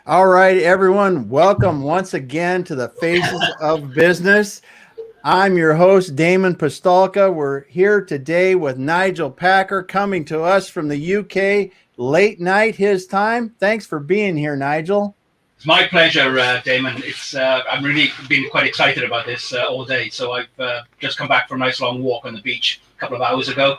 All right, everyone, welcome once again to the Faces of Business. I'm your host, Damon Pistolka. We're here today with Nigel Packer coming to us from the UK, late night his time. Thanks for being here, Nigel. It's my pleasure, Damon. I'm really been quite excited about this all day. So I've just come back from a nice long walk on the beach a couple of hours ago.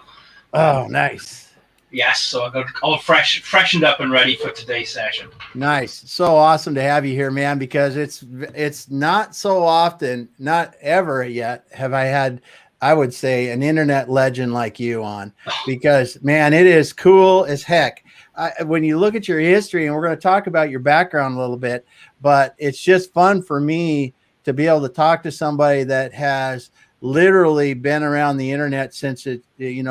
Oh, nice. Yes, so I got all freshened up and ready for today's session. Nice. So awesome to have you here, man, because it's not so often, not ever yet, have I had, I would say, an internet legend like you on, because, man, it is cool as heck. When you look at your history, and we're going to talk about your background a little bit, but it's just fun for me to be able to talk to somebody that has literally been around the internet since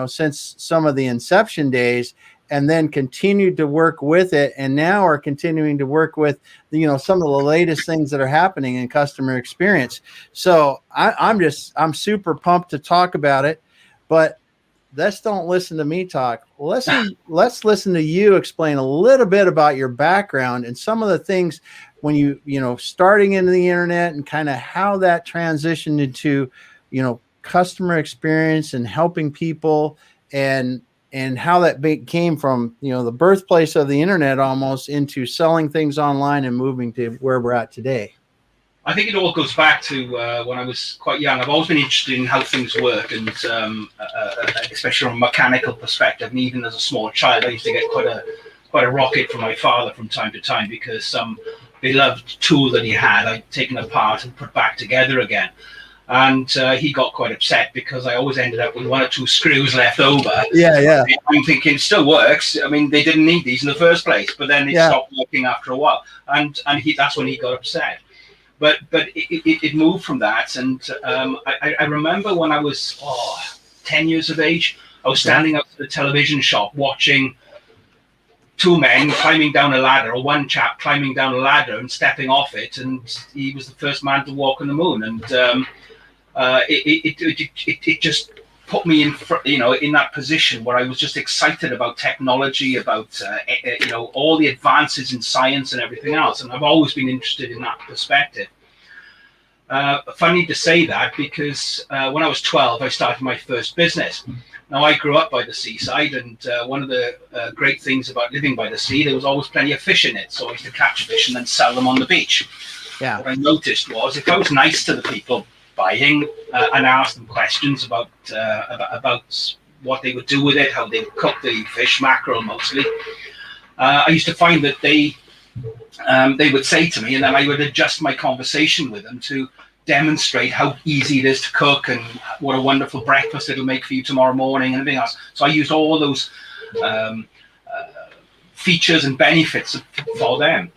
since some of the inception days, and then continued to work with it, and now are continuing to work with some of the latest things that are happening in customer experience. So I'm super pumped to talk about it, but let's don't listen to me talk. Let's listen to you explain a little bit about your background and some of the things when you starting into the internet, and kind of how that transitioned into customer experience and helping people, and how that came from the birthplace of the internet almost into selling things online and moving to where we're at today. I think it all goes back to when I was quite young. I've always been interested in how things work, and especially from a mechanical perspective. And even as a small child, I used to get quite a rocket from my father from time to time, because some beloved tool that he had I'd taken apart and put back together again. And he got quite upset because I always ended up with one or two screws left over. Yeah. I'm thinking it still works. I mean, they didn't need these in the first place, but then it stopped working after a while. And that's when he got upset. But it moved from that. And I remember when I was 10 years of age, I was standing up at the television shop watching two men climbing down a ladder, or one chap climbing down a ladder and stepping off it. And he was the first man to walk on the moon. And it just put me in that position where I was just excited about technology, about all the advances in science and everything else, and I've always been interested in that perspective. Funny to say that, because when I was 12, I started my first business. Now, I grew up by the seaside, and one of the great things about living by the sea, there was always plenty of fish in it, so I used to catch fish and then sell them on the beach. Yeah. What I noticed was, if I was nice to the people buying and asked them questions about what they would do with it, how they would cook the fish, mackerel mostly, I used to find that they would say to me, and then I would adjust my conversation with them to demonstrate how easy it is to cook and what a wonderful breakfast it'll make for you tomorrow morning and everything else. So I used all those features and benefits for them.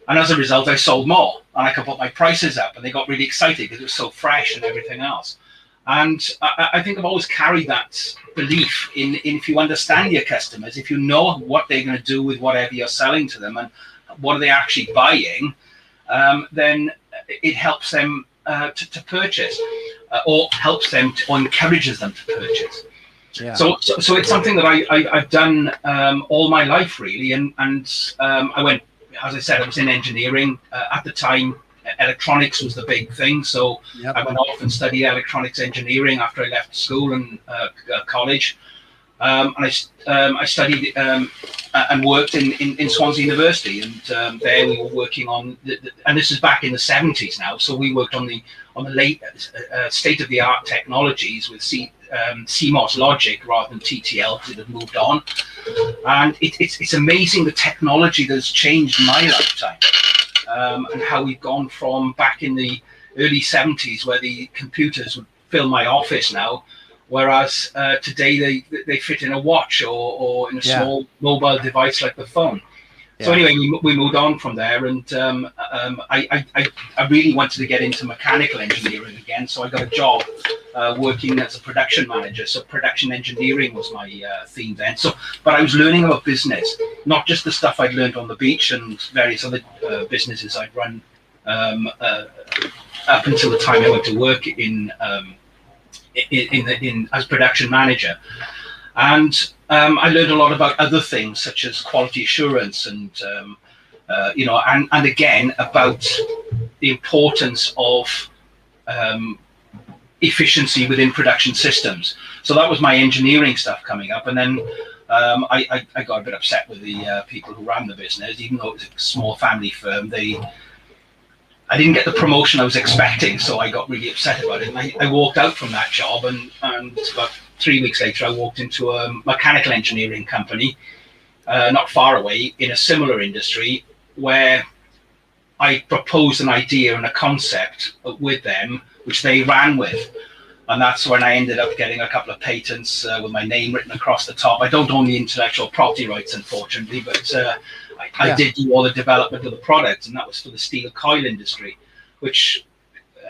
And as a result, I sold more, and I could put my prices up, and they got really excited because it was so fresh and everything else. And I think I've always carried that belief in if you understand your customers, if you know what they're going to do with whatever you're selling to them and what are they actually buying, then it helps them to purchase, or helps them or encourages them to purchase. Yeah. So it's something that I've done all my life, really. And I went, as I said, I was in engineering at the time. Electronics was the big thing, so I went off and studied electronics engineering after I left school and college. And I studied and worked in Swansea University, and there we were working on and this is back in the 70s now. So we worked on the late state-of-the-art technologies with CMOS logic rather than TTL, because it had moved on. And it's amazing the technology that's changed in my lifetime, and how we've gone from back in the early 70s, where the computers would fill my office now, whereas today they fit in a watch or in a small mobile device like the phone. So anyway, we moved on from there, and I really wanted to get into mechanical engineering again, so I got a job working as a production manager. So production engineering was my theme then. But I was learning about business, not just the stuff I'd learned on the beach and various other businesses I'd run up until the time I went to work in as production manager. And I learned a lot about other things such as quality assurance and and again about the importance of efficiency within production systems. So that was my engineering stuff coming up, and then I got a bit upset with the people who ran the business, even though it was a small family firm. I didn't get the promotion I was expecting, so I got really upset about it. And I walked out from that job, and about 3 weeks later, I walked into a mechanical engineering company, not far away, in a similar industry, where I proposed an idea and a concept with them, which they ran with. And that's when I ended up getting a couple of patents with my name written across the top. I don't own the intellectual property rights, unfortunately, but I did do all the development of the product, and that was for the steel coil industry, which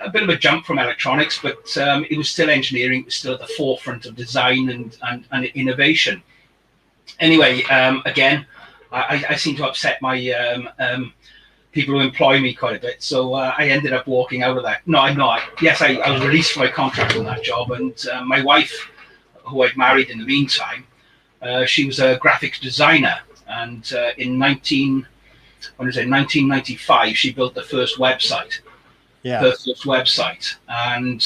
a bit of a jump from electronics, but it was still engineering. It was still at the forefront of design and innovation. Anyway, again, I seem to upset my people who employ me quite a bit, so I ended up walking out of that. No, I'm not. Yes, I was released from my contract on that job, and my wife, who I'd married in the meantime, she was a graphics designer, and in 1995, she built the first website. Yeah. Her first website, and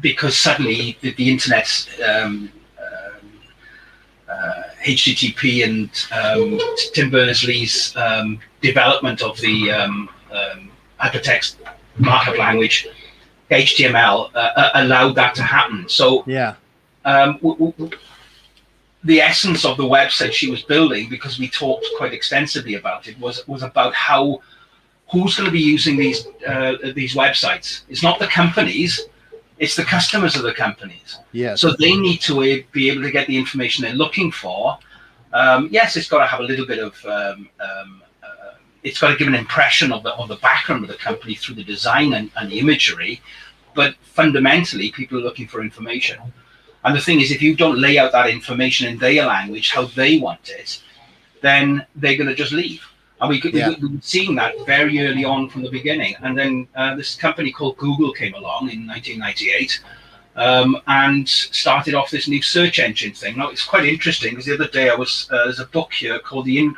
because suddenly the internet's HTTP and Tim Berners-Lee's development of the hypertext markup language, HTML, allowed that to happen. So yeah, the essence of the website she was building, because we talked quite extensively about it, was about who's going to be using these websites. It's not the companies. It's the customers of the companies. Yes. So they need to be able to get the information they're looking for. Yes, it's got to have a little bit of, it's got to give an impression of the background of the company through the design and the imagery. But fundamentally, people are looking for information. And the thing is, if you don't lay out that information in their language, how they want it, then they're going to just leave. And we were seeing that very early on from the beginning. And then this company called Google came along in 1998 and started off this new search engine thing. Now, it's quite interesting because the other day there's a book here called The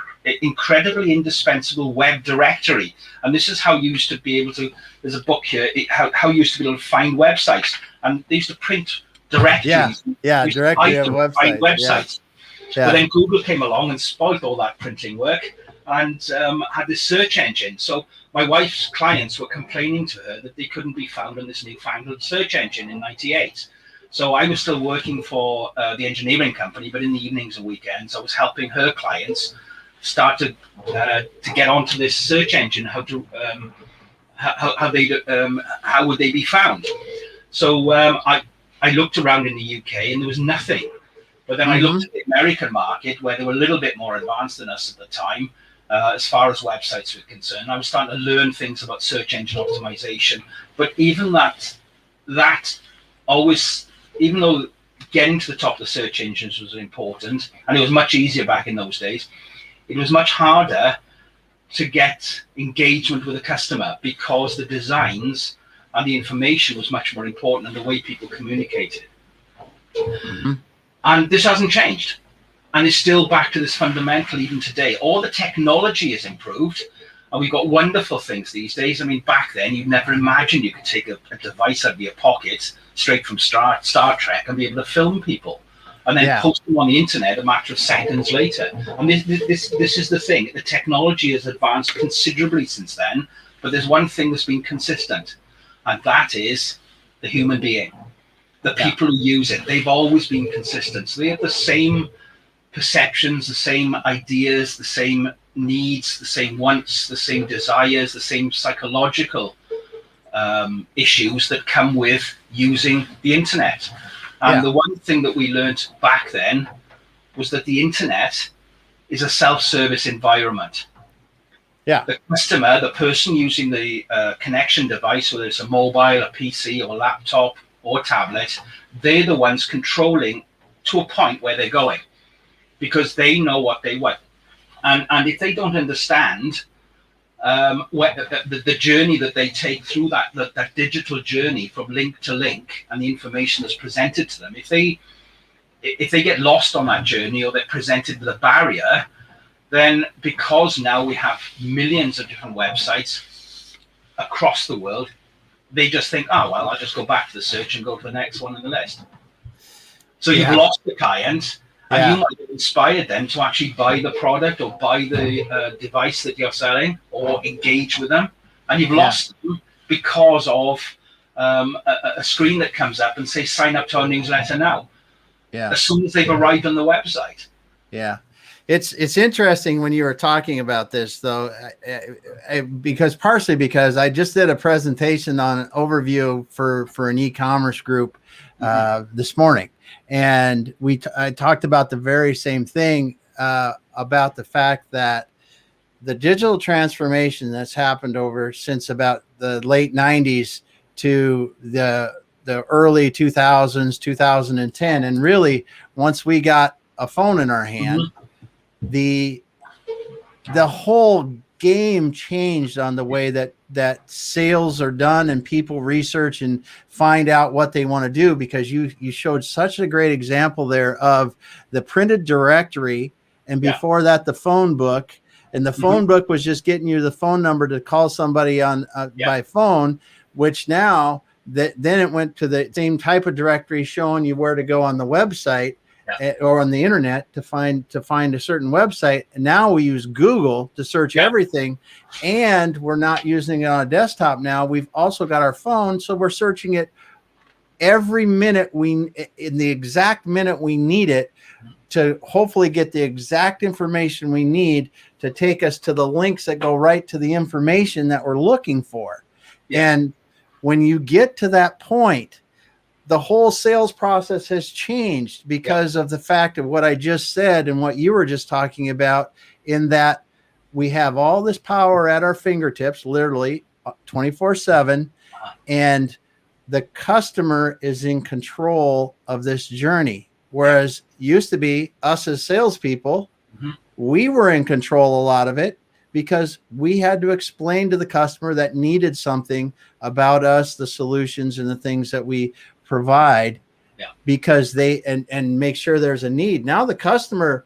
Incredibly Indispensable Web Directory. And this is how you used to be able to, there's a book here, how you used to be able to find websites. And they used to print directories. Directory of websites. Yeah. But then Google came along and spoiled all that printing work and had this search engine. So my wife's clients were complaining to her that they couldn't be found on this newfangled search engine in '98. So I was still working for the engineering company, but in the evenings and weekends, I was helping her clients start to get onto this search engine. How would they be found? So I looked around in the UK and there was nothing. But then I looked at the American market, where they were a little bit more advanced than us at the time, as far as websites were concerned. I was starting to learn things about search engine optimization. But even that always, even though getting to the top of the search engines was important, and it was much easier back in those days, it was much harder to get engagement with the customer because the designs and the information was much more important than the way people communicated. And this hasn't changed. And it's still back to this fundamental even today. All the technology has improved, and we've got wonderful things these days. I mean, back then, you'd never imagined you could take a device out of your pocket straight from Star Trek and be able to film people and then post them on the internet a matter of seconds later. And this is the thing. The technology has advanced considerably since then, but there's one thing that's been consistent, and that is the human being. The people who use it, they've always been consistent. So they have the same perceptions, the same ideas, the same needs, the same wants, the same desires, the same psychological issues that come with using the internet. And the one thing that we learned back then was that the internet is a self-service environment. Yeah. The customer, the person using the connection device, whether it's a mobile, a PC, or a laptop, or tablet, they're the ones controlling to a point where they're going, because they know what they want. And if they don't understand the journey that they take through that digital journey from link to link and the information that's presented to them, if they get lost on that journey or they're presented with a barrier, then because now we have millions of different websites across the world, they just think, oh, well, I'll just go back to the search and go to the next one in the list. So you've lost the client, and you might have inspired them to actually buy the product or buy the device that you're selling or engage with them. And you've lost them because of a screen that comes up and says, sign up to our newsletter now. Yeah. As soon as they've arrived on the website. Yeah. It's interesting when you were talking about this, though, because I just did a presentation on an overview for an e-commerce group this morning, and I talked about the very same thing about the fact that the digital transformation that's happened since about the late 90s to the early 2000s, 2010, and really once we got a phone in our hand. The whole game changed on the way that sales are done and people research and find out what they want to do, because you showed such a great example there of the printed directory, and before that the phone book, and the phone book was just getting you the phone number to call somebody on by phone, which now then it went to the same type of directory showing you where to go on the website. Or on the internet to find a certain website. And now we use Google to search everything, and we're not using it on a desktop now. We've also got our phone, so we're searching it every minute in the exact minute we need it to hopefully get the exact information we need to take us to the links that go right to the information that we're looking for. And when you get to that point, the whole sales process has changed because of the fact of what I just said and what you were just talking about, in that we have all this power at our fingertips, literally 24/7, and the customer is in control of this journey. Whereas used to be us as salespeople, we were in control a lot of it, because we had to explain to the customer that needed something about us, the solutions and the things that we provide, because they and make sure there's a need. Now the customer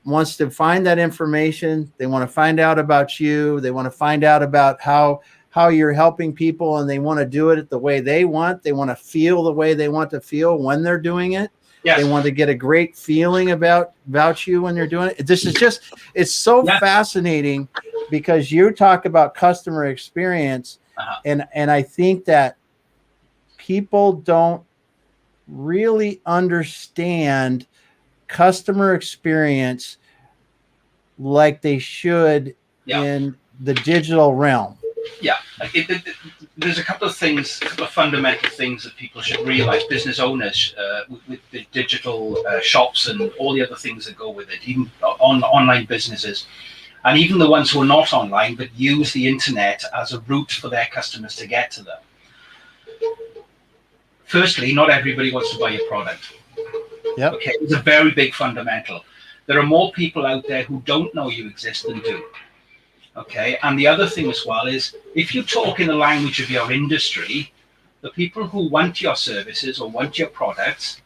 wants to find that information. They want to find out about you. They want to find out about how you're helping people, and they want to do it the way they want. They want to feel the way they want to feel when they're doing it. They want to get a great feeling about you when you're doing it. This is just, it's so fascinating, because you talk about customer experience, and I think that people don't really understand customer experience like they should in the digital realm. There's a couple of fundamental things that people should realize, business owners, with the digital shops and all the other things that go with it, even online businesses, and even the ones who are not online but use the internet as a route for their customers to get to them. Firstly, not everybody wants to buy your product. Okay, it's a very big fundamental. There are more people out there who don't know you exist than do. Okay, and the other thing as well is, if you talk in the language of your industry, the people who want your services or want your products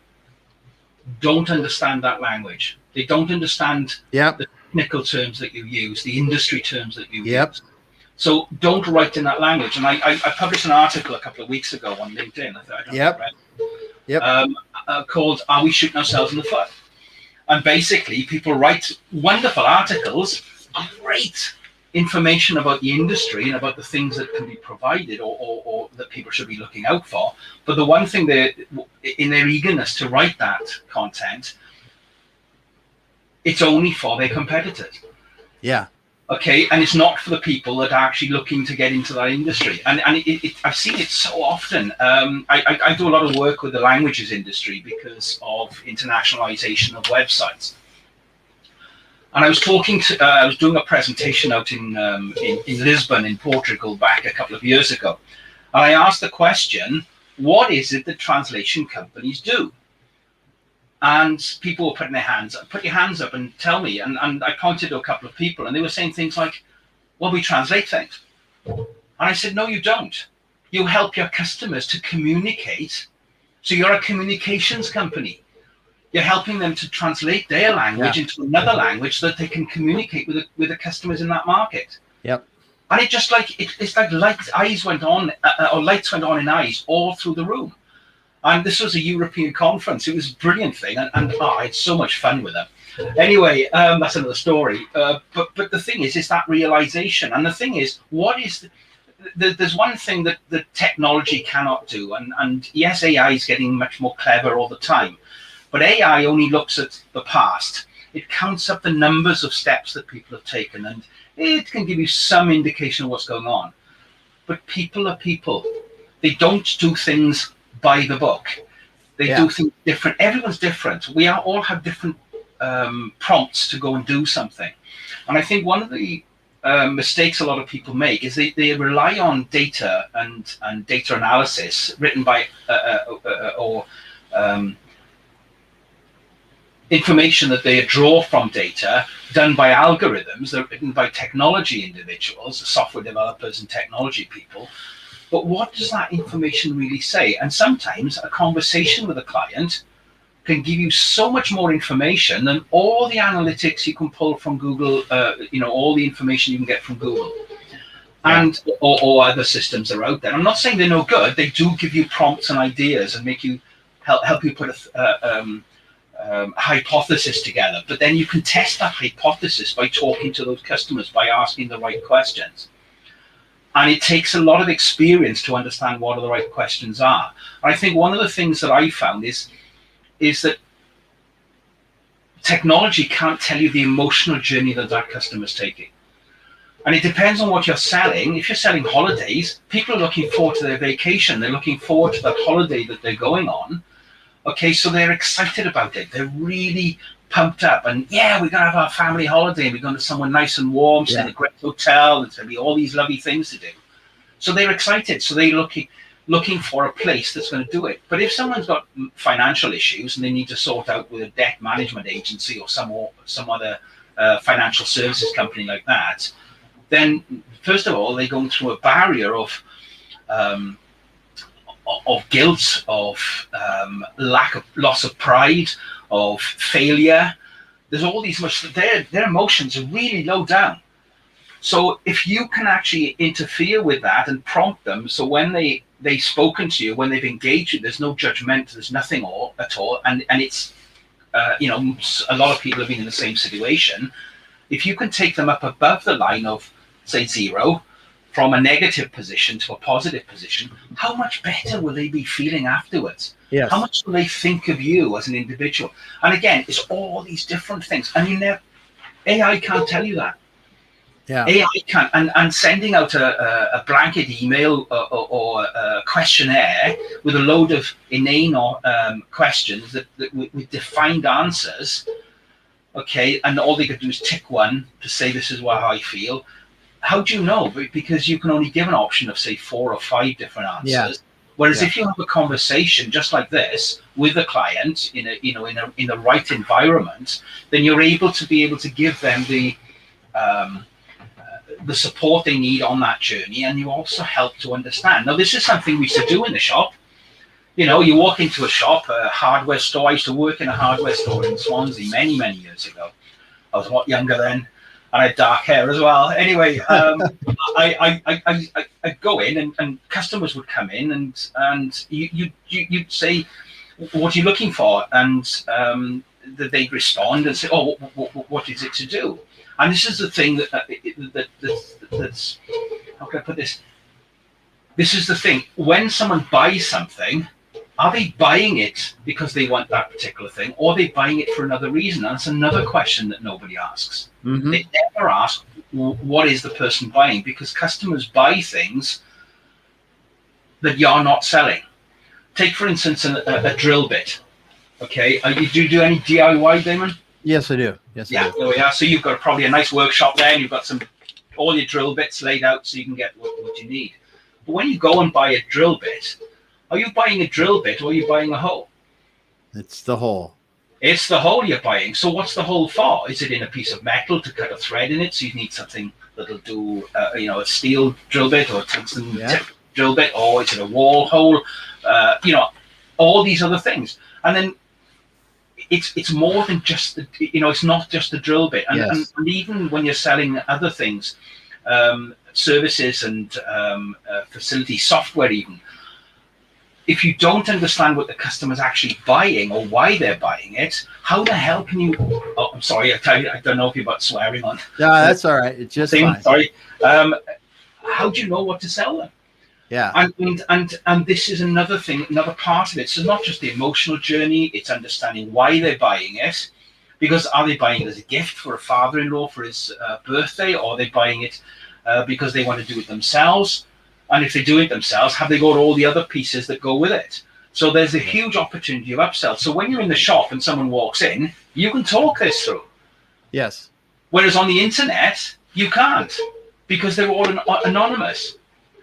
don't understand that language. They don't understand the technical terms that you use, the industry terms that you use. So don't write in that language. And I published an article a couple of weeks ago on LinkedIn, called "Are We Shooting Ourselves in the Foot?" And basically, people write wonderful articles, great information about the industry and about the things that can be provided or that people should be looking out for. But the one thing, in their eagerness to write that content, it's only for their competitors. Okay, and it's not for the people that are actually looking to get into that industry. And I've seen it so often. I do a lot of work with the languages industry because of internationalization of websites. And I was I was doing a presentation out in Lisbon, in Portugal, back a couple of years ago. And I asked the question, what is it that translation companies do? And people were putting their hands up. Put your hands up and tell me. And I pointed to a couple of people, and they were saying things like, well, we translate things. And I said, no, you don't. You help your customers to communicate. So you're a communications company. you're helping them to translate their language into another language so that they can communicate with the customers in that market. Yep. And it just like it's like lights went on in eyes all through the room. And this was a European conference. It was a brilliant thing, and I had so much fun with them. Anyway, that's another story. But the thing is that realization. And the thing is, there's one thing that the technology cannot do, and yes, AI is getting much more clever all the time, but AI only looks at the past. It counts up the numbers of steps that people have taken, and it can give you some indication of what's going on. But people are people. They don't do things by the book. They do things different. Everyone's different. We all have different prompts to go and do something. And I think one of the mistakes a lot of people make is they rely on data and data analysis written by or information that they draw from data done by algorithms. They're written by technology individuals, software developers and technology people. But what does that information really say? And sometimes a conversation with a client can give you so much more information than all the analytics you can pull from Google, all the information you can get from Google and or other systems that are out there. I'm not saying they're no good. They do give you prompts and ideas and make you help you put a hypothesis together. But then you can test that hypothesis by talking to those customers, by asking the right questions. And it takes a lot of experience to understand what the right questions are. And I think one of the things that I found is that technology can't tell you the emotional journey that customer's taking. And it depends on what you're selling. If you're selling holidays, people are looking forward to their vacation. They're looking forward to that holiday that they're going on. Okay, so they're excited about it. They're really pumped up. And yeah, we're going to have our family holiday. And we're going to somewhere nice and warm, stay in a great hotel. There's going to be all these lovely things to do. So they're excited. So they're looking for a place that's going to do it. But if someone's got financial issues and they need to sort out with a debt management agency or some other financial services company like that, then first of all, they're going through a barrier of guilt, of loss of pride, of failure. There's all these their emotions are really low down. So if you can actually interfere with that and prompt them, so when they've spoken to you, when they've engaged you, there's no judgment, there's nothing at all, and it's a lot of people have been in the same situation. If you can take them up above the line of, say, 0, from a negative position to a positive position, how much better will they be feeling afterwards? Yes. How much will they think of you as an individual? And again, it's all these different things, and AI can't tell you that. Yeah. AI can, and sending out a blanket email or a questionnaire with a load of inane questions that with defined answers, okay, and all they could do is tick one to say this is how I feel. How do you know? Because you can only give an option of, say, 4 or 5 different answers. Yeah. Whereas if you have a conversation just like this with a client in the right environment, then you're able to give them the support they need on that journey, and you also help to understand. Now, this is something we used to do in the shop. You walk into a shop, a hardware store. I used to work in a hardware store in Swansea many, many years ago. I was a lot younger then, and I had dark hair as well. Anyway, I'd go in, and customers would come in, and you'd say, "What are you looking for?" And they'd respond and say, "Oh, what is it to do?" And this is the thing that's how can I put this? This is the thing. When someone buys something, are they buying it because they want that particular thing, or are they buying it for another reason? And it's another question that nobody asks. Mm-hmm. They never ask, what is the person buying? Because customers buy things that you're not selling. Take, for instance, a drill bit. Okay, do you do any DIY, Damon? Yes, I do. Yes, I do. There we are. So you've got probably a nice workshop there, and you've got all your drill bits laid out so you can get what you need. But when you go and buy a drill bit, are you buying a drill bit or are you buying a hole? It's the hole. It's the hole you're buying. So what's the hole for? Is it in a piece of metal to cut a thread in it? So you need something that'll do, a steel drill bit or a tungsten tip drill bit, or is it a wall hole? All these other things. And then it's more than just it's not just the drill bit, and, Yes. and even when you're selling other things, services and facility software, even if you don't understand what the customer's actually buying or why they're buying it, how the hell can you? Oh, I'm sorry, I don't know if you're about swearing on. No, that's all right. It's just fine. Sorry. How do you know what to sell them? Yeah. And this is another thing, another part of it. So not just the emotional journey, it's understanding why they're buying it. Because are they buying it as a gift for a father-in-law for his birthday, or are they buying it because they want to do it themselves? And if they do it themselves, have they got all the other pieces that go with it? So there's a huge opportunity of upsell. So when you're in the shop and someone walks in, you can talk this through. Yes. Whereas on the internet, you can't, because they're all anonymous.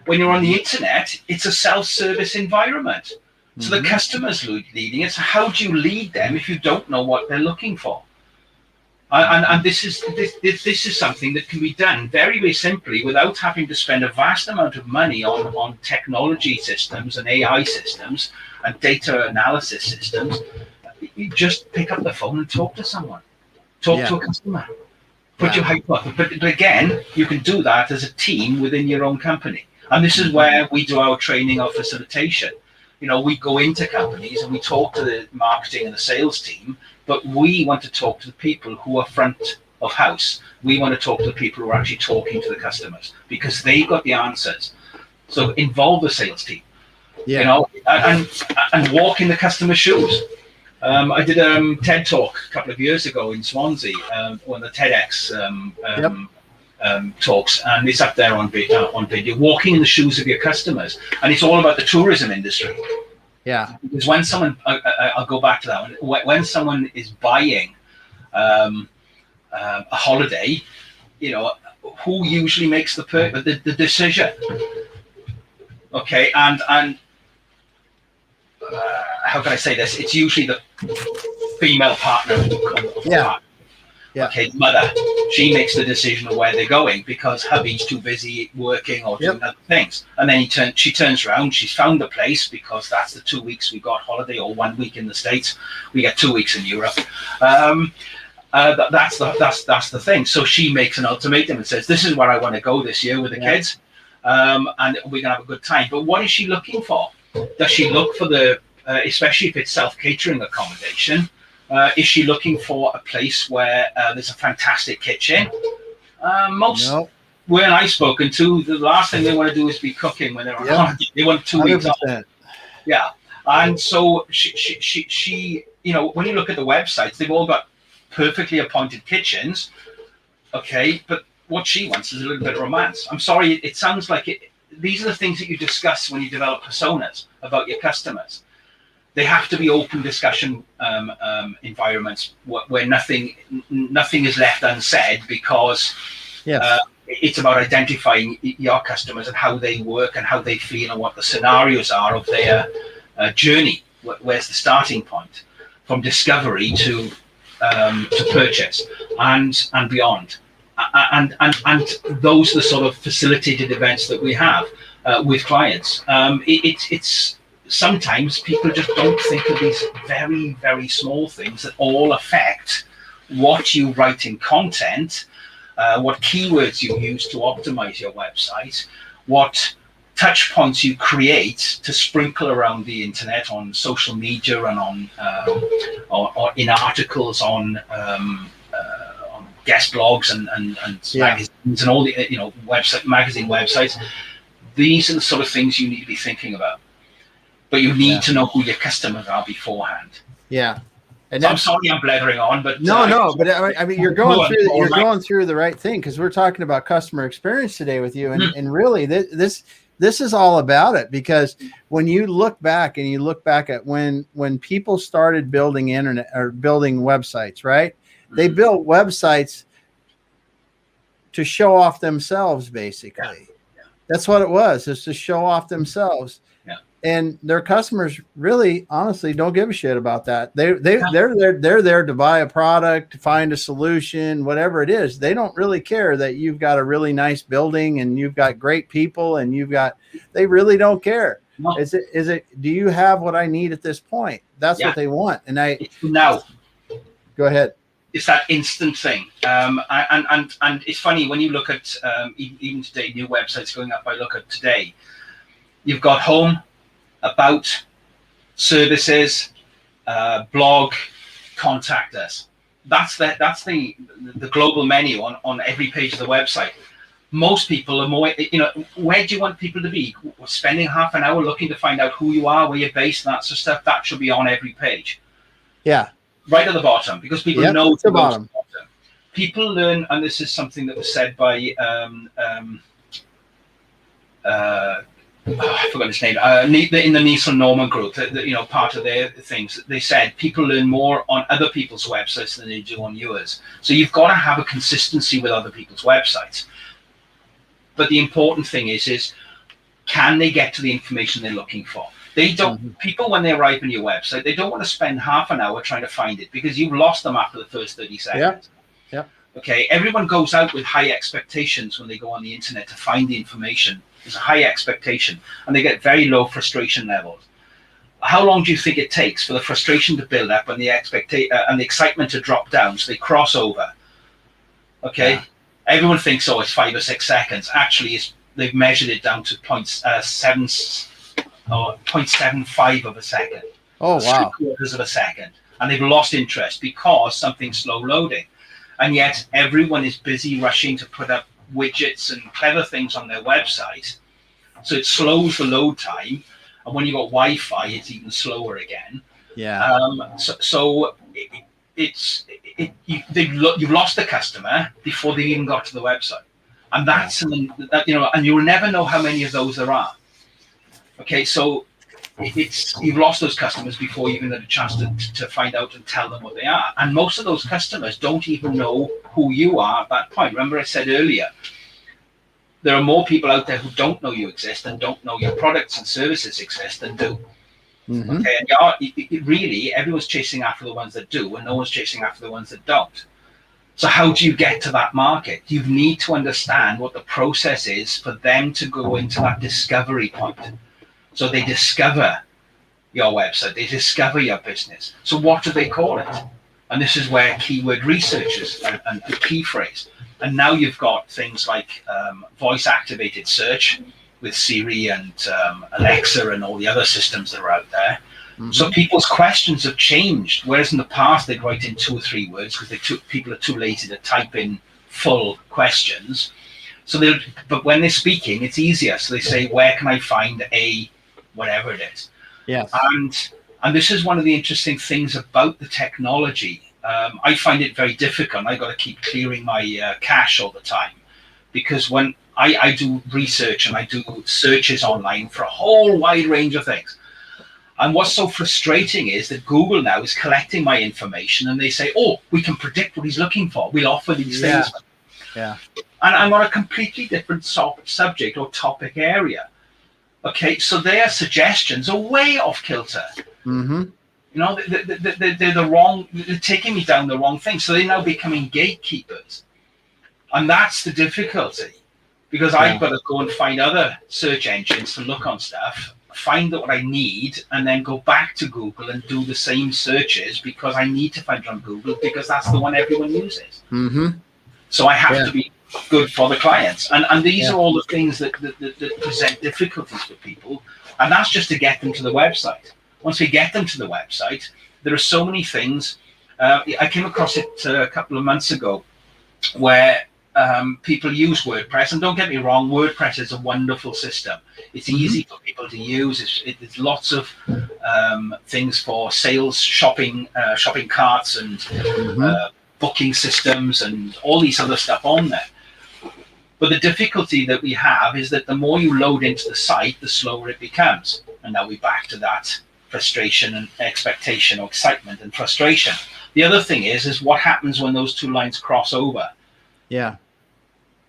When you're on the internet, it's a self-service environment. So the customer's leading it. So how do you lead them if you don't know what they're looking for? And this is something that can be done very, very simply without having to spend a vast amount of money on technology systems and AI systems and data analysis systems. You just pick up the phone and talk to someone. Talk to a customer. Put your hype up. But again, you can do that as a team within your own company. And this is where we do our training, our facilitation. We go into companies and we talk to the marketing and the sales team, but we want to talk to the people who are front of house. We want to talk to the people who are actually talking to the customers, because they've got the answers. So involve the sales team, and walk in the customer's shoes. I did a TED talk a couple of years ago in Swansea, one of the TEDx talks, and it's up there on video, walking in the shoes of your customers. And it's all about the tourism industry. Yeah. Because when someone, I'll go back to that one, when someone is buying a holiday, who usually makes the decision? Okay, and how can I say this? It's usually the female partner of the partner. Yeah. Okay, mother, she makes the decision of where they're going because hubby's too busy working or doing other things. And then she turns around, she's found the place, because that's the 2 weeks we got holiday, or 1 week in the States. We get 2 weeks in Europe. That's the thing. So she makes an ultimatum and says, this is where I want to go this year with the kids. And we're going to have a good time. But what is she looking for? Does she look for especially if it's self-catering accommodation, is she looking for a place where there's a fantastic kitchen? When I've spoken to, the last thing they want to do is be cooking when they're on holiday. They want 2 weeks off. Yeah. And so she when you look at the websites, they've all got perfectly appointed kitchens. Okay, but what she wants is a little bit of romance. I'm sorry, it sounds like it. These are the things that you discuss when you develop personas about your customers. They have to be open discussion environments where nothing is left unsaid, because it's about identifying your customers and how they work and how they feel and what the scenarios are of their journey. Where's the starting point from discovery to purchase and beyond. And those are the sort of facilitated events that we have with clients. It's sometimes people just don't think of these very, very small things that all affect what you write in content, what keywords you use to optimize your website, what touch points you create to sprinkle around the internet on social media and on or in articles on guest blogs and magazines and all the magazine websites. These are the sort of things you need to be thinking about. But you need to know who your customers are beforehand. Yeah. And so I'm sorry I'm blathering on, but but I mean you're going through the right thing, because we're talking about customer experience today with you, and really this is all about it. Because when you look back at when people started building internet or building websites, right? They built websites to show off themselves, basically. That's what it was, is to show off themselves. And their customers really, honestly, don't give a shit about that. They're there to buy a product, to find a solution, whatever it is. They don't really care that you've got a really nice building and you've got great people and they really don't care. No. Is it, do you have what I need at this point? That's what they want. And Go ahead. It's that instant thing. And it's funny when you look at even today, new websites going up. I look at today, you've got home, about, services, blog, contact us. That's the global menu on every page of the website. Most people are more, where do you want people to be? Spending half an hour looking to find out who you are, where you're based, and that sort of stuff. That should be on every page. Yeah. Right at the bottom, because people know it's the bottom. People learn, and this is something that was said by I forgot his name. In the Nielsen Norman group, part of their things, they said people learn more on other people's websites than they do on yours. So you've got to have a consistency with other people's websites. But the important thing is can they get to the information they're looking for? They don't. People, when they arrive on your website, they don't want to spend half an hour trying to find it because you've lost them after the first 30 seconds. Yeah. Okay. Everyone goes out with high expectations when they go on the internet to find the information. There's a high expectation, and they get very low frustration levels. How long do you think it takes for the frustration to build up and the and the excitement to drop down so they cross over? Okay. Yeah. Everyone thinks, it's 5 or 6 seconds. Actually, they've measured it down to 0.75 of a second. Oh, wow. 3/4 of a second. And they've lost interest because something's slow loading. And yet everyone is busy rushing to put up widgets and clever things on their website. So it slows the load time. And when you've got Wi-Fi, it's even slower again. Yeah. You've lost the customer before they even got to the website. And that's, and you'll never know how many of those there are. Okay, so you've lost those customers before you even had a chance to find out and tell them what they are. And most of those customers don't even know who you are at that point. Remember I said earlier, there are more people out there who don't know you exist and don't know your products and services exist than do. Mm-hmm. Okay, and really, everyone's chasing after the ones that do, and no one's chasing after the ones that don't. So how do you get to that market? You need to understand what the process is for them to go into that discovery point. So they discover your website, they discover your business. So what do they call it? And this is where keyword research is and key phrase. And now you've got things like voice-activated search with Siri and Alexa and all the other systems that are out there. Mm-hmm. So people's questions have changed. Whereas in the past, they'd write in 2 or 3 words because people are too lazy to type in full questions. So but when they're speaking, it's easier. So they say, where can I find a whatever it is? Yes. And this is one of the interesting things about the technology. I find it very difficult. I got to keep clearing my cache all the time because when I do research and I do searches online for a whole wide range of things. And what's so frustrating is that Google now is collecting my information and they say, we can predict what he's looking for. We'll offer these things. Yeah. And I'm on a completely different subject or topic area. Okay, so their suggestions are way off kilter. Mm-hmm. They're the wrong, they're taking me down the wrong thing. So they're now becoming gatekeepers. And that's the difficulty because I've got to go and find other search engines to look on stuff, find out what I need, and then go back to Google and do the same searches because I need to find it on Google because that's the one everyone uses. Mm-hmm. So I have to be good for the clients. And these are all the things that present difficulties for people. And that's just to get them to the website. Once we get them to the website, there are so many things. I came across it a couple of months ago where people use WordPress. And don't get me wrong, WordPress is a wonderful system. It's easy for people to use. It's lots of things for sales, shopping carts and booking systems and all these other stuff on there. But the difficulty that we have is that the more you load into the site, the slower it becomes. And now we're back to that frustration and expectation or excitement and frustration. The other thing is what happens when those 2 lines cross over? Yeah.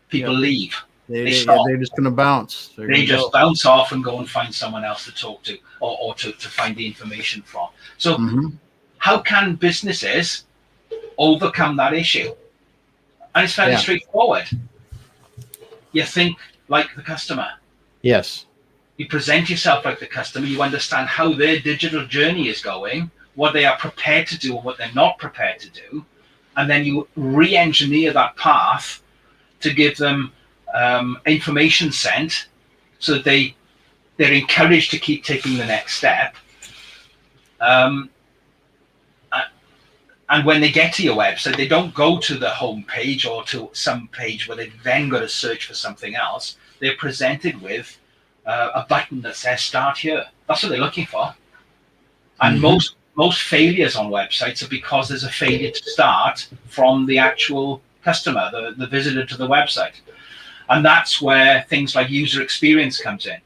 People leave. They're just going to bounce. They just bounce off and go and find someone else to talk to or to find the information from. So how can businesses overcome that issue? And it's fairly straightforward. You think like the customer. Yes. You present yourself like the customer. You understand how their digital journey is going. what they are prepared to do and what they're not prepared to do, and then you re-engineer that path to give them information sent so that they're encouraged to keep taking the next step. And when they get to your website, they don't go to the home page or to some page where they've then got to search for something else. They're presented with a button that says "Start here." That's what they're looking for. And most failures on websites are because there's a failure to start from the actual customer, the visitor to the website. And that's where things like user experience comes in.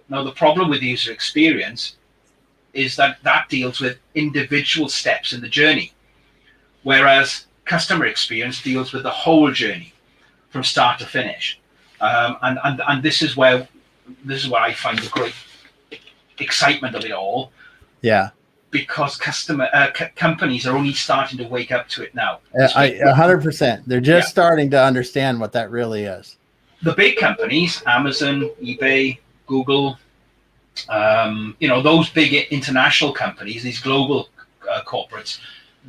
Now, the problem with user experience is that deals with individual steps in the journey, whereas customer experience deals with the whole journey from start to finish. And this is where I find the great excitement of it all. Yeah. Because companies are only starting to wake up to it now. 100%. They're just starting to understand what that really is. The big companies, Amazon, eBay, Google, those big international companies, these global corporates,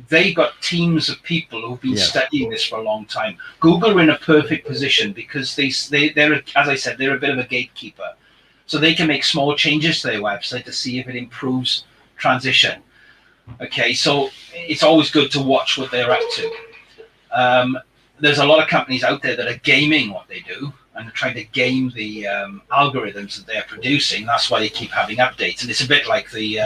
they got teams of people who've been studying this for a long time. Google are in a perfect position because they're, as I said, they're a bit of a gatekeeper. So they can make small changes to their website to see if it improves transition. Okay, so it's always good to watch what they're up to. There's a lot of companies out there that are gaming what they do and are trying to game the algorithms that they're producing. That's why they keep having updates. And it's a bit like the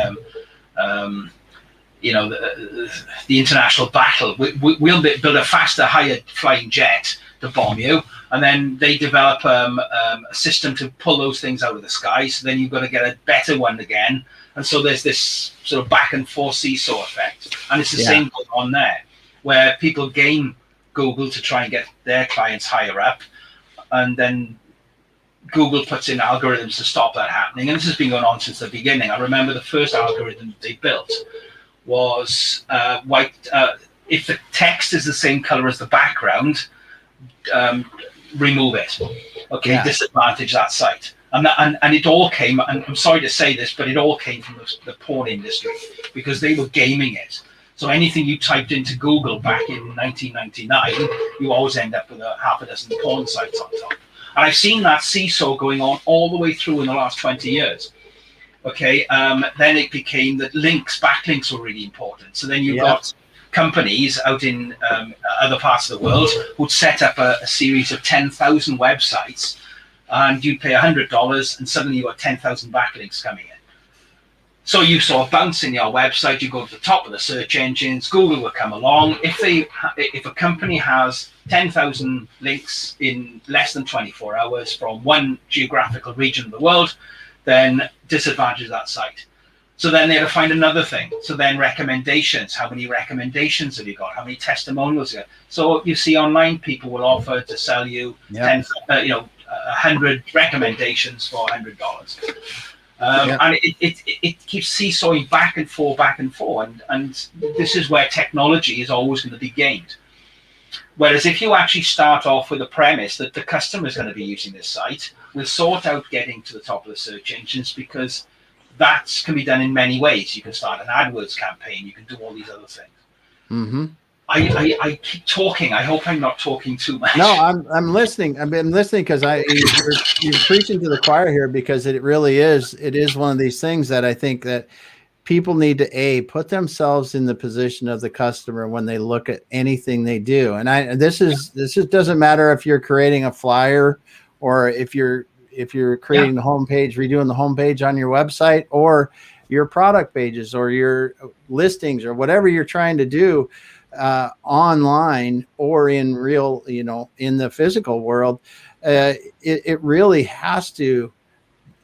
international battle. We'll build a faster, higher flying jet to bomb you, and then they develop a system to pull those things out of the sky. So then you've got to get a better one again. And so there's this sort of back and forth seesaw effect. And it's the same going on there, where people game Google to try and get their clients higher up. And then Google puts in algorithms to stop that happening. And this has been going on since the beginning. I remember the first algorithm they built was if the text is the same color as the background, remove it. Okay, disadvantage that site. And it all came, and I'm sorry to say this, but it all came from the porn industry, because they were gaming it. So anything you typed into Google back in 1999, you always end up with a half a dozen porn sites on top. And I've seen that seesaw going on all the way through in the last 20 years. Okay, then it became that backlinks were really important. So then you've got companies out in other parts of the world who'd set up a series of 10,000 websites, and you'd pay $100, and suddenly you got 10,000 backlinks coming in. So you saw a bounce in your website, you go to the top of the search engines, Google will come along. If a company has 10,000 links in less than 24 hours from one geographical region of the world, then disadvantage that site. So then they had to find another thing. So then recommendations, how many recommendations have you got? How many testimonials you got? So you see online people will offer to sell you 100 recommendations for $100. And it keeps seesawing back and forth, and this is where technology is always going to be gained. Whereas if you actually start off with a premise that the customer is going to be using this site, we'll sort out getting to the top of the search engines, because that can be done in many ways. You can start an AdWords campaign, you can do all these other things. Mm-hmm. I keep talking. I hope I'm not talking too much. No, I'm listening. I've been listening because you're preaching to the choir here, because it really is. It is one of these things that I think that people need to put themselves in the position of the customer when they look at anything they do. And this doesn't matter if you're creating a flyer, or if you're creating the homepage, redoing the homepage on your website, or your product pages, or your listings, or whatever you're trying to do online or in real, in the physical world. It really has to,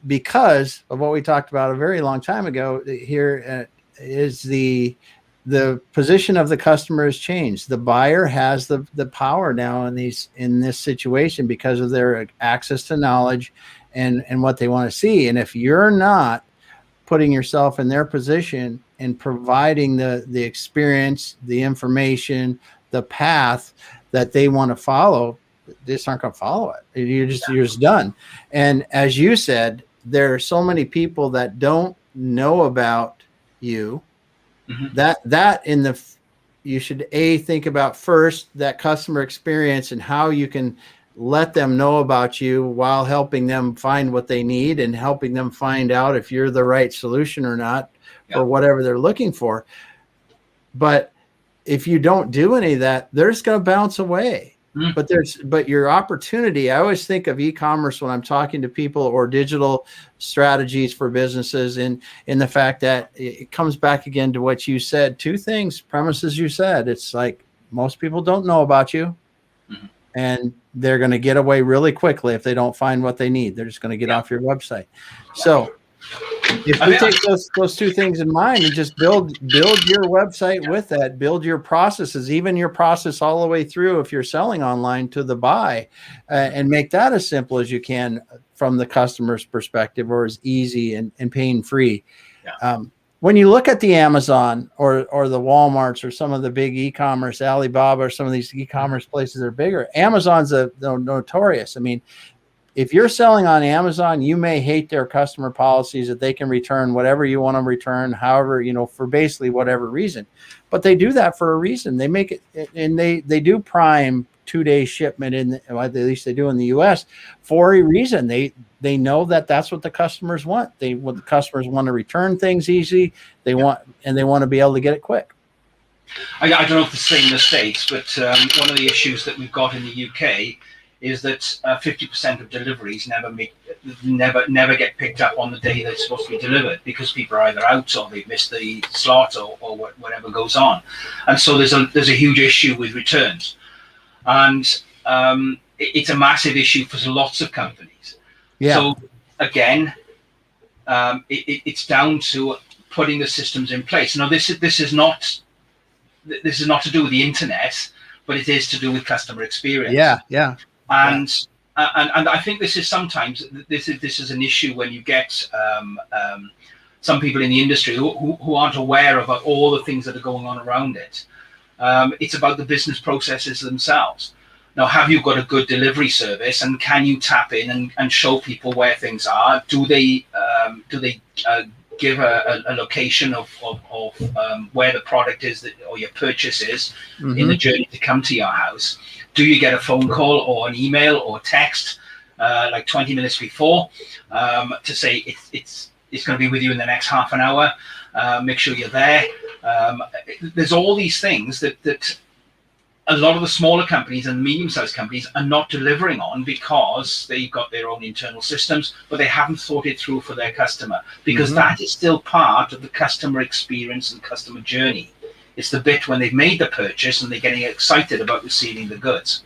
because of what we talked about a very long time ago here, is the position of the customer has changed. The buyer has the power now in this situation, because of their access to knowledge and what they want to see. And if you're not putting yourself in their position and providing the experience, the information, the path that they want to follow, they just aren't going to follow it. You're just done. And as you said, there are so many people that don't know about you, That in the, you should think about first that customer experience and how you can let them know about you while helping them find what they need and helping them find out if you're the right solution or not for whatever they're looking for. But if you don't do any of that, they're just going to bounce away. But your opportunity, I always think of e-commerce when I'm talking to people, or digital strategies for businesses, in the fact that it comes back again to what you said, two things, premises you said. It's like most people don't know about you, and they're going to get away really quickly if they don't find what they need. They're just going to get off your website. So if we take those two things in mind and just build your website with that, build your processes, even your process all the way through if you're selling online to the buy, and make that as simple as you can from the customer's perspective, or as easy and pain free. When you look at the Amazon or the Walmarts or some of the big e-commerce, Alibaba, or some of these e-commerce places that are bigger, Amazon's notorious. I mean, if you're selling on Amazon, you may hate their customer policies that they can return whatever you want to return, however, for basically whatever reason. But they do that for a reason. They make it, and they do Prime 2-day shipment at least they do in the US, for a reason. They know that that's what the customers want. The customers want to return things easy. They want to be able to get it quick. I don't know if the same in the States, but one of the issues that we've got in the UK is that 50% of deliveries never get picked up on the day they're supposed to be delivered, because people are either out or they've missed the slot, or whatever goes on. And so there's a huge issue with returns, and it's a massive issue for lots of companies. So again, it's down to putting the systems in place. Now, this is not to do with the internet, but it is to do with customer experience. And I think this is sometimes this is an issue when you get some people in the industry who aren't aware of all the things that are going on around it. It's about the business processes themselves. Now, have you got a good delivery service, and can you tap in and show people where things are? Do they give a location of where the product is or your purchase is in the journey to come to your house? Do you get a phone call or an email or text like 20 minutes before to say it's going to be with you in the next half an hour? Make sure you're there. There's all these things that a lot of the smaller companies and medium-sized companies are not delivering on, because they've got their own internal systems, but they haven't thought it through for their customer, because that is still part of the customer experience and customer journey. It's the bit when they've made the purchase and they're getting excited about receiving the goods.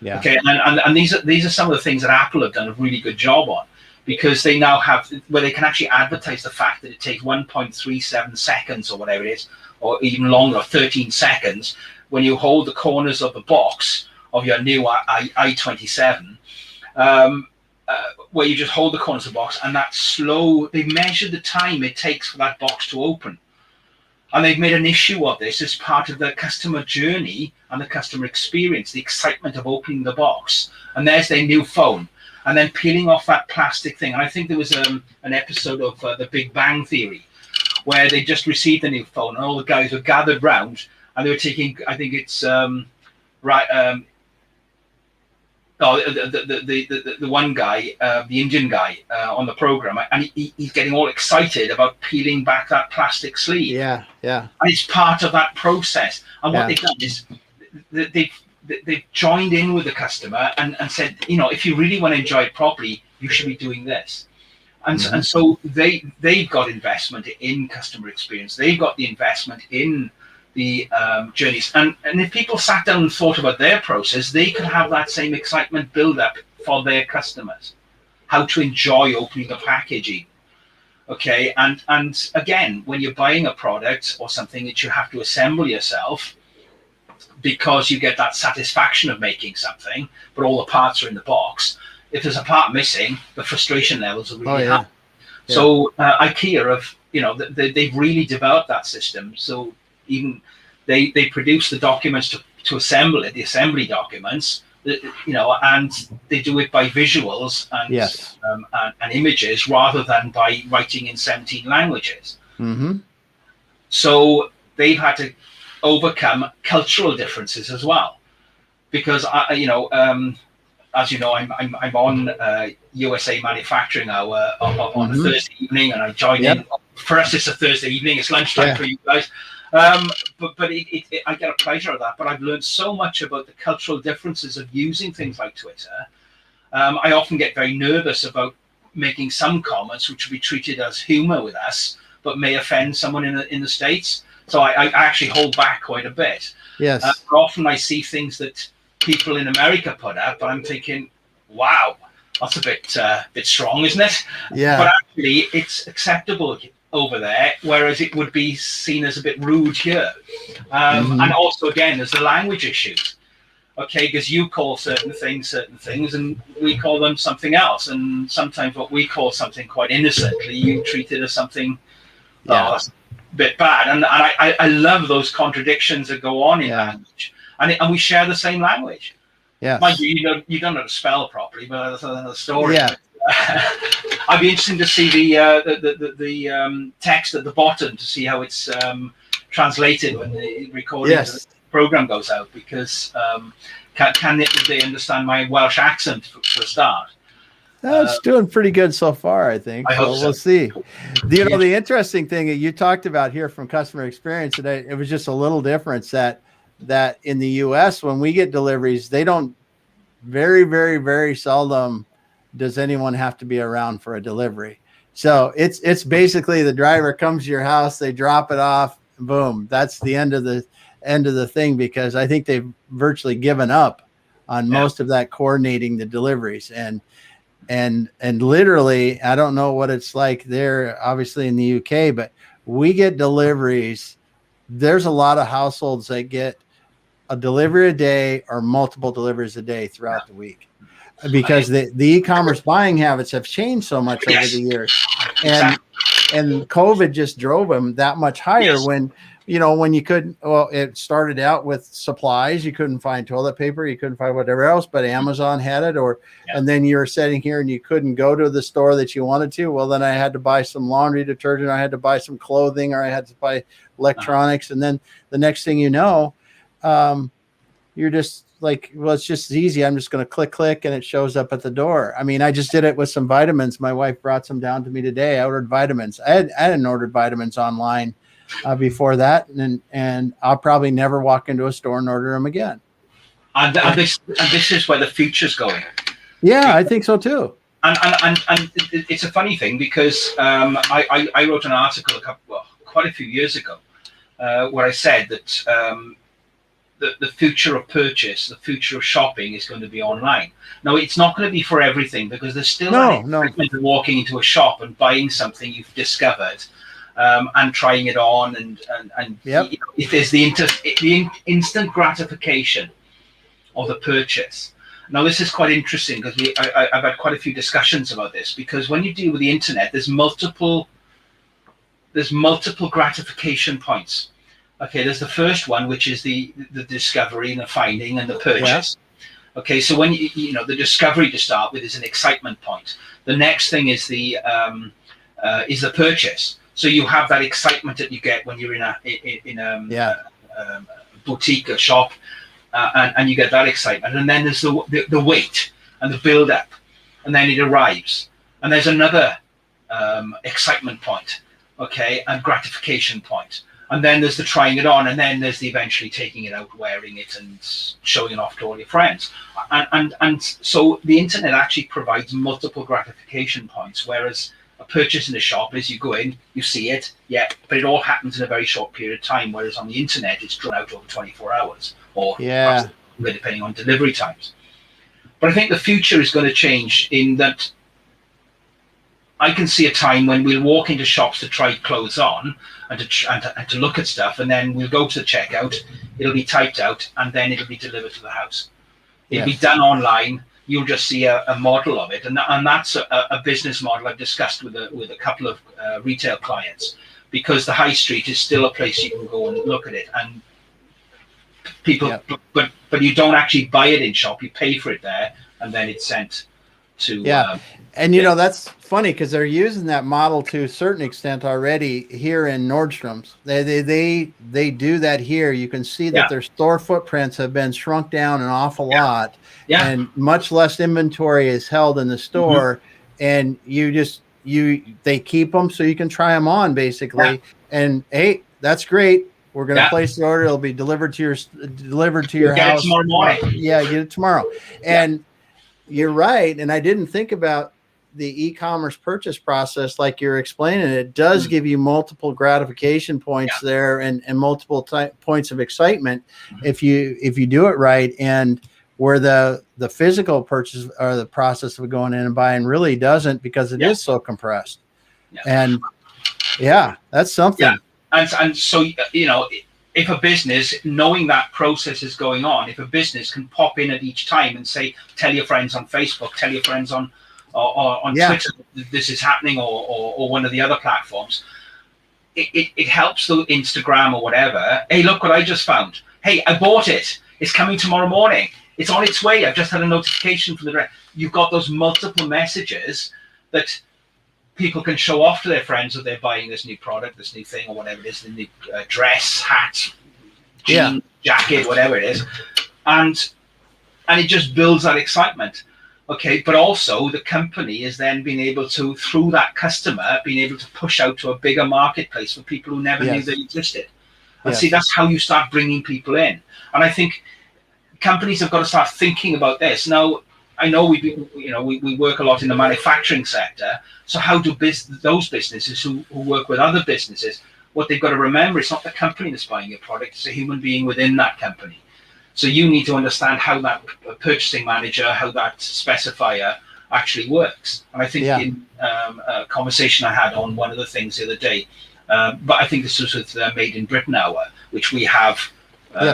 Okay, and these are some of the things that Apple have done a really good job on, because they now have where they can actually advertise the fact that it takes 1.37 seconds or whatever it is, or even longer, 13 seconds, when you hold the corners of the box of your new i27, where you just hold the corners of the box, and that slow, they measure the time it takes for that box to open. And they've made an issue of this as part of the customer journey and the customer experience, the excitement of opening the box. And there's their new phone, and then peeling off that plastic thing. And I think there was an episode of The Big Bang Theory where they just received a new phone, and all the guys were gathered round, and they were taking, I think it's the one guy, the Indian guy on the program, and he's getting all excited about peeling back that plastic sleeve. And it's part of that process. And what they've done is they've joined in with the customer and said, if you really want to enjoy it properly, you should be doing this. And so they've got investment in customer experience. They've got the investment in the journeys, and if people sat down and thought about their process, they could have that same excitement build up for their customers, how to enjoy opening the packaging. Okay, and again, when you're buying a product or something that you have to assemble yourself, because you get that satisfaction of making something, but all the parts are in the box, if there's a part missing, the frustration levels are really high. So IKEA they've really developed that system. So even they produce the documents to assemble it, the assembly documents, and they do it by visuals and images rather than by writing in 17 languages. So they've had to overcome cultural differences as well, because as you know, I'm on USA Manufacturing Hour on a Thursday evening, and I join in. For us, it's a Thursday evening. It's lunchtime for you guys. But I get a pleasure of that. But I've learned so much about the cultural differences of using things like Twitter. I often get very nervous about making some comments which will be treated as humor with us, but may offend someone in the States. So I actually hold back quite a bit. Yes. Often I see things that people in America put up, but I'm thinking, wow, that's a bit strong, isn't it? Yeah. But actually, it's acceptable over there, whereas it would be seen as a bit rude here. And also, again, there's the language issues. Okay, because you call certain things, and we call them something else. And sometimes what we call something quite innocently, you treat it as something that's a bit bad. And I love those contradictions that go on in language. And we share the same language. Yeah. Mind you, you don't know how to spell properly, but that's another story. Yeah. I'd be interested to see the text at the bottom to see how it's translated when the recording of the program goes out, because can they understand my Welsh accent for a start? It's doing pretty good so far, I think. I hope so. We'll see. The interesting thing that you talked about here from customer experience today, it was just a little difference that in the US, when we get deliveries, they don't very, very, very seldom does anyone have to be around for a delivery. So it's basically the driver comes to your house, they drop it off, boom. That's the end of the thing, because I think they've virtually given up on most of that coordinating the deliveries. And literally, I don't know what it's like there, obviously in the UK, but we get deliveries. There's a lot of households that get a delivery a day or multiple deliveries a day throughout the week, because the e-commerce buying habits have changed so much over the years. And COVID just drove them that much higher when you couldn't, it started out with supplies. You couldn't find toilet paper. You couldn't find whatever else, but Amazon had it, and then you're sitting here and you couldn't go to the store that you wanted to. Well, then I had to buy some laundry detergent. I had to buy some clothing, or I had to buy electronics. And then the next thing you know, you're just like, well, it's just easy. I'm just going to click, and it shows up at the door. I mean, I just did it with some vitamins. My wife brought some down to me today. I ordered vitamins. I hadn't ordered vitamins online before that, and I'll probably never walk into a store and order them again. And this is where the future's going. Yeah, I think so too. And it's a funny thing, because I wrote an article quite a few years ago where I said that the future of purchase, the future of shopping is going to be online. Now, it's not going to be for everything, because there's still an excitement of walking into a shop and buying something you've discovered, and trying it on, and if there's the instant gratification of the purchase. Now, this is quite interesting, because I've had quite a few discussions about this, because when you deal with the internet, there's multiple gratification points. Okay, there's the first one, which is the discovery and the finding and the purchase. Yeah. Okay, so when the discovery to start with is an excitement point. The next thing is the purchase. So you have that excitement that you get when you're in a boutique or shop, and you get that excitement. And then there's the wait and the build up, and then it arrives, and there's another excitement point, okay, and gratification point. And then there's the trying it on, and then there's the eventually taking it out, wearing it, and showing it off to all your friends. And so the internet actually provides multiple gratification points, whereas a purchase in a shop is you go in, you see it, but it all happens in a very short period of time, whereas on the internet it's drawn out over 24 hours, or depending on delivery times. But I think the future is going to change in that I can see a time when we'll walk into shops to try clothes on and to look at stuff, and then we'll go to the checkout, it'll be typed out, and then it'll be delivered to the house. It'll be done online. You'll just see a model of it, and that's a business model I've discussed with a couple of retail clients, because the high street is still a place you can go and look at it, and people, but you don't actually buy it in shop. You pay for it there, and then it's sent Yeah. And that's funny because they're using that model to a certain extent already here in Nordstrom's. They do that here. You can see that their store footprints have been shrunk down an awful lot, and much less inventory is held in the store. And they keep them so you can try them on basically. And hey, that's great. We're going to place the order. It'll be delivered to your house tomorrow morning. Yeah, get it tomorrow. And you're right. And I didn't think about the e-commerce purchase process like you're explaining. It does give you multiple gratification points there and multiple points of excitement if you do it right. And where the physical purchase or the process of going in and buying really doesn't, because it is so compressed. And that's something. And so, if a business, knowing that process is going on, if a business can pop in at each time and say, tell your friends on Facebook, tell your friends on Twitter, this is happening, or one of the other platforms, it helps through Instagram or whatever. Hey, look what I just found. Hey, I bought it. It's coming tomorrow morning. It's on its way. I've just had a notification from the direct. You've got those multiple messages that people can show off to their friends that they're buying this new product, this new thing, or whatever it is, the new dress, hat, jean, jacket, whatever it is, and it just builds that excitement. Okay, but also the company is then being able to, through that customer, being able to push out to a bigger marketplace for people who never knew they existed. And see, that's how you start bringing people in. And I think companies have got to start thinking about this now. I know we work a lot in the manufacturing sector. So how do those businesses who work with other businesses, what they've got to remember, it's not the company that's buying your product, it's a human being within that company. So you need to understand how that purchasing manager, how that specifier actually works. And I think in a conversation I had on one of the things the other day, but I think this was with Made in Britain Hour, which we have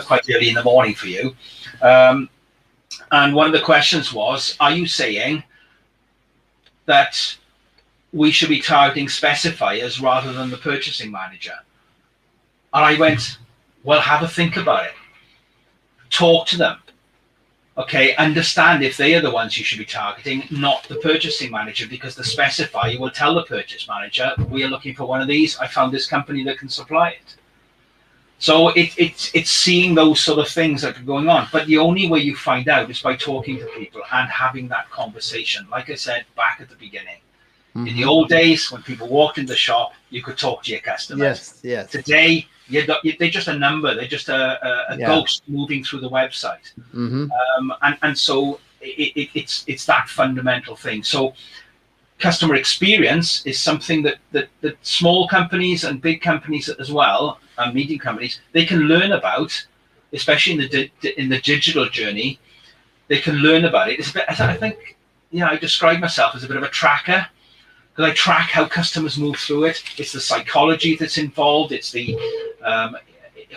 quite early in the morning for you. And one of the questions was, are you saying that we should be targeting specifiers rather than the purchasing manager? And I went, well, have a think about it. Talk to them. Okay, understand if they are the ones you should be targeting, not the purchasing manager, because the specifier will tell the purchase manager, we are looking for one of these. I found this company that can supply it. So it's seeing those sort of things that are going on. But the only way you find out is by talking to people and having that conversation. Like I said back at the beginning, in the old days when people walked in the shop, you could talk to your customers. Yes. Today, they're just a number. They're just a ghost moving through the website. And so it's that fundamental thing. So customer experience is something that small companies and big companies as well, and medium companies, they can learn about, especially in the digital journey. They can learn about it. It's a bit, I think, I describe myself as a bit of a tracker, because I track how customers move through it. It's the psychology that's involved. It's the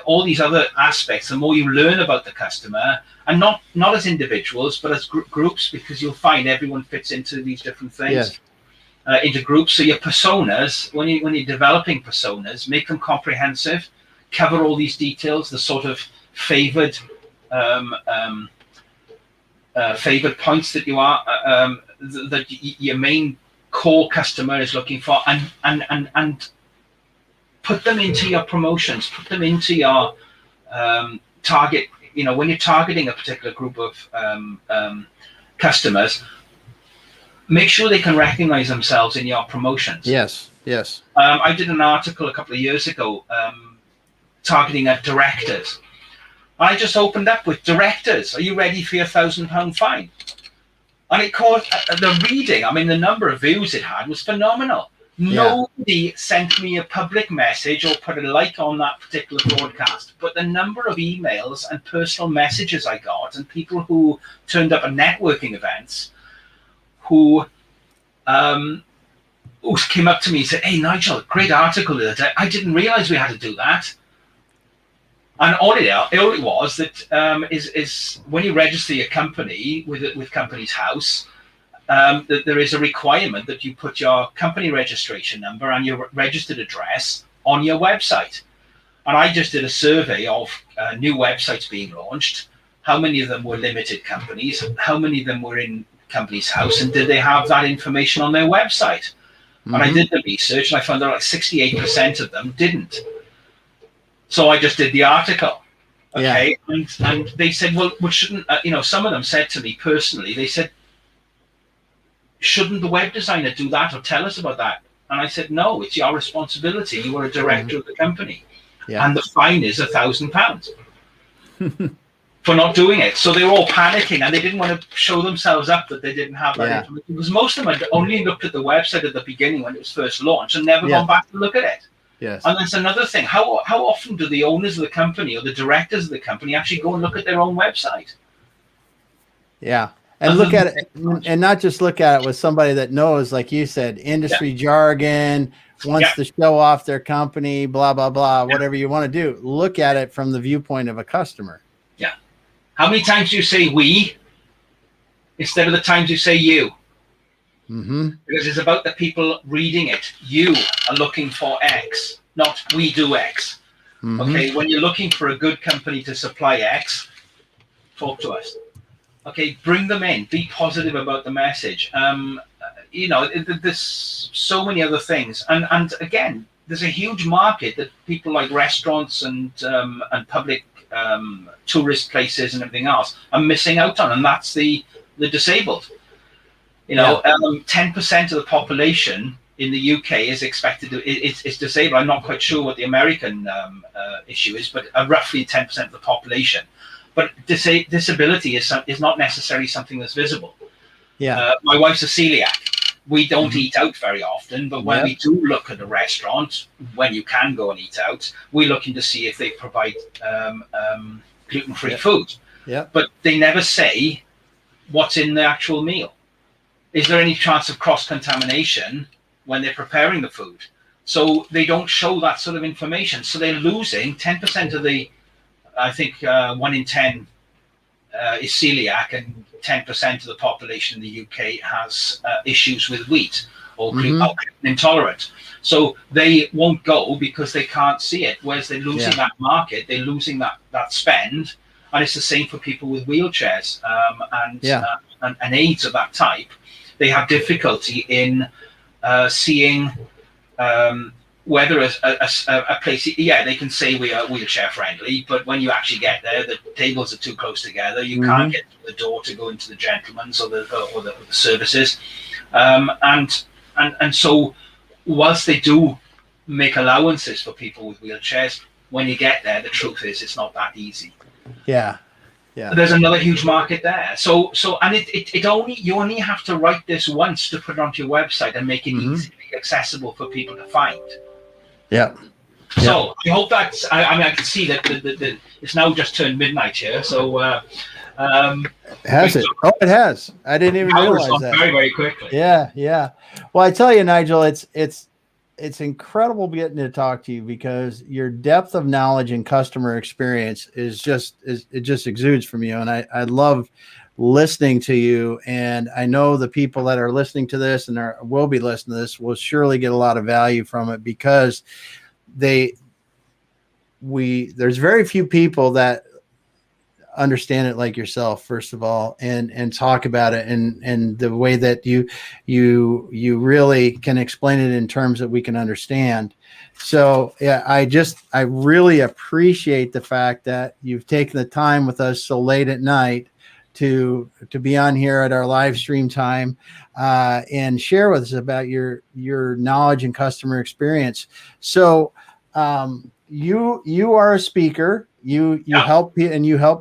all these other aspects. The more you learn about the customer, and not as individuals, but as groups, because you'll find everyone fits into these different things. Into groups. So your personas, when you're developing personas, make them comprehensive, cover all these details, the sort of favored points that you are that your main core customer is looking for, and put them into your promotions, put them into your target. When you're targeting a particular group of customers, make sure they can recognize themselves in your promotions. Yes. I did an article a couple of years ago targeting at directors. I just opened up with directors. Are you ready for your £1,000 fine? And it caused the reading. I mean, the number of views it had was phenomenal. Nobody sent me a public message or put a like on that particular broadcast, but the number of emails and personal messages I got, and people who turned up at networking events, who came up to me and said, "Hey, Nigel, great article the other day. I didn't realize we had to do that." And all it was that is when you register your company with Companies House, that there is a requirement that you put your company registration number and your registered address on your website. And I just did a survey of new websites being launched. How many of them were limited companies? How many of them were in company's house, and did they have that information on their website? And I did the research, and I found that like 68% of them didn't. So I just did the article. Okay, and they said, well, shouldn't some of them said to me personally, they said, shouldn't the web designer do that or tell us about that? And I said, no, it's your responsibility. You are a director of the company, and the fine is £1,000 for not doing it. So they were all panicking, and they didn't want to show themselves up that they didn't have that information, because most of them had only looked at the website at the beginning when it was first launched and never gone back to look at it. Yes. And that's another thing. How often do the owners of the company or the directors of the company actually go and look at their own website? Yeah. And look at it, and not just look at it with somebody that knows, like you said, industry jargon, wants to show off their company, blah, blah, blah, whatever you want to do. Look at it from the viewpoint of a customer. Yeah. How many times do you say we instead of the times you say you? Because it's about the people reading it. You are looking for X, not we do X. Okay, when you're looking for a good company to supply X, talk to us. Okay, bring them in. Be positive about the message. There's so many other things, and again, there's a huge market that people like restaurants and public tourist places and everything else are missing out on, and that's the disabled. 10% of the population in the UK is expected to is disabled. I'm not quite sure what the American issue is, but roughly 10% of the population. But disability is not necessarily something that's visible. Yeah. My wife's a celiac. We don't eat out very often, but when we do look at a restaurant, when you can go and eat out, we're looking to see if they provide gluten-free food. Yeah. But they never say what's in the actual meal. Is there any chance of cross-contamination when they're preparing the food? So they don't show that sort of information. So they're losing 10% of the, I think 1 in 10 is celiac, and 10% of the population in the UK has issues with wheat or gluten intolerant. So they won't go because they can't see it. Whereas they're losing that market, they're losing that spend. And it's the same for people with wheelchairs and aids of that type. They have difficulty in seeing whether a place, they can say we are wheelchair friendly, but when you actually get there, the tables are too close together. You can't get to the door to go into the gentleman's or the services. And so whilst they do make allowances for people with wheelchairs, when you get there, the truth is it's not that easy. Yeah. Yeah. There's another huge market there. So you only have to write this once to put it onto your website and make it easily accessible for people to find. Yeah. So I hope that's. I can see that it's now just turned midnight here. So has it? Oh, it has. I didn't even realize that. Very, very quickly. Yeah, yeah. Well, I tell you, Nigel, it's incredible getting to talk to you, because your depth of knowledge and customer experience it just exudes from you. And I love listening to you. And I know the people that are listening to this and will be listening to this will surely get a lot of value from it, because there's very few people that understand it like yourself, first of all, and talk about it and the way that you really can explain it in terms that we can understand. So yeah, I really appreciate the fact that you've taken the time with us so late at night to be on here at our live stream time and share with us about your knowledge and customer experience. So you are a speaker. You help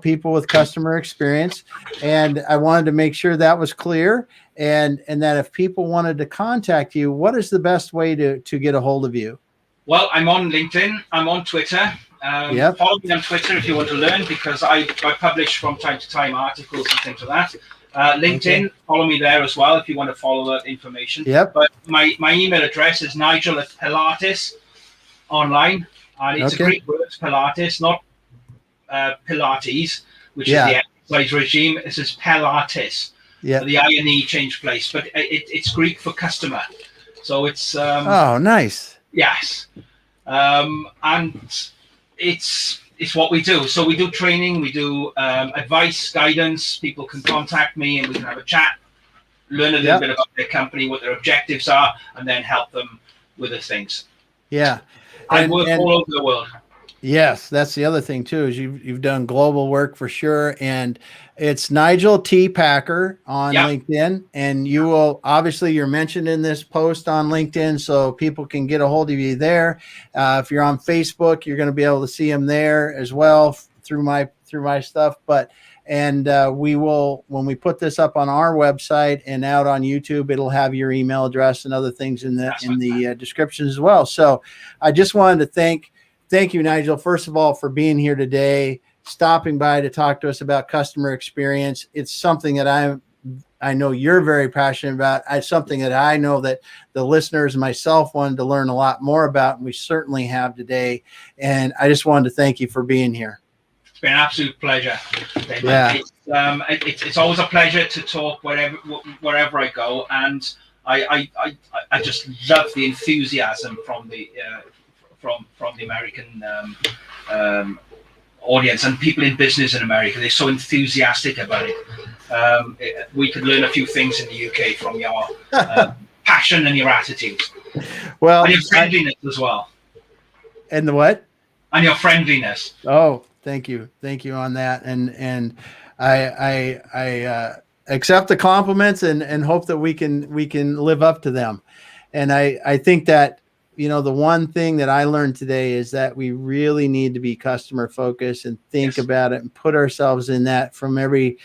people with customer experience, and I wanted to make sure that was clear, and that if people wanted to contact you, what is the best way to get a hold of you? Well, I'm on LinkedIn. I'm on Twitter. Follow me on Twitter if you want to learn, because I publish from time to time articles and things like that. LinkedIn, follow me there as well if you want to follow that information. But my email address is Nigel at Pelatis Online, and it's a Greek word, Pelatis, not Pilates, which is the exercise regime. It says Pelatis. The I&E changed place, but it's Greek for customer. So it's oh, nice. Yes. And it's what we do. So we do training, we do advice, guidance. People can contact me and we can have a chat. learn a little bit about their company, what their objectives are, and then help them with the things. Yeah. I work all over the world. Yes, that's the other thing too, is you've done global work for sure. And it's Nigel T. Packer on LinkedIn. And you will, obviously you're mentioned in this post on LinkedIn, so people can get a hold of you there. If you're on Facebook, you're going to be able to see him there as well through my stuff. But we will, when we put this up on our website and out on YouTube, it'll have your email address and other things in the description as well. So I just wanted to thank you, Nigel, first of all, for being here today, stopping by to talk to us about customer experience. It's something that I know you're very passionate about. It's something that I know that the listeners and myself wanted to learn a lot more about, and we certainly have today. And I just wanted to thank you for being here. It's been an absolute pleasure. Yeah. It's always a pleasure to talk wherever I go, and I just love the enthusiasm from the American audience and people in business in America. They're so enthusiastic about it. We could learn a few things in the UK from your passion and your attitude. Well, and your friendliness as well. And the what? And your friendliness. Oh, thank you on that. And I accept the compliments and hope that we can live up to them. And I think that, the one thing that I learned today is that we really need to be customer focused and think about it and put ourselves in that from the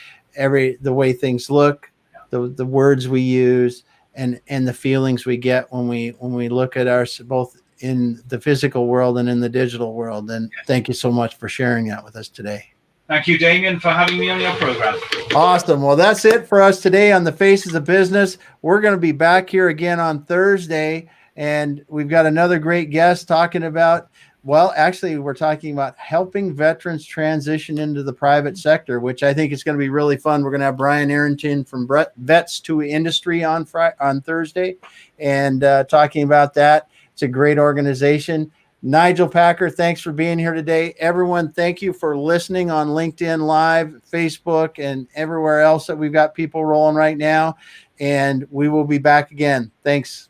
way things look, the words we use, and the feelings we get when we look at our both in the physical world and in the digital world. And thank you so much for sharing that with us today. Thank you, Damon, for having me on your program. Awesome. Well, that's it for us today on the Faces of Business. We're going to be back here again on Thursday. And we've got another great guest talking about, we're talking about helping veterans transition into the private sector, which I think is going to be really fun. We're going to have Brian Arrington from Vets to Industry on Thursday and talking about that. It's a great organization. Nigel Packer, thanks for being here today. Everyone, thank you for listening on LinkedIn Live, Facebook, and everywhere else that we've got people rolling right now. And we will be back again. Thanks.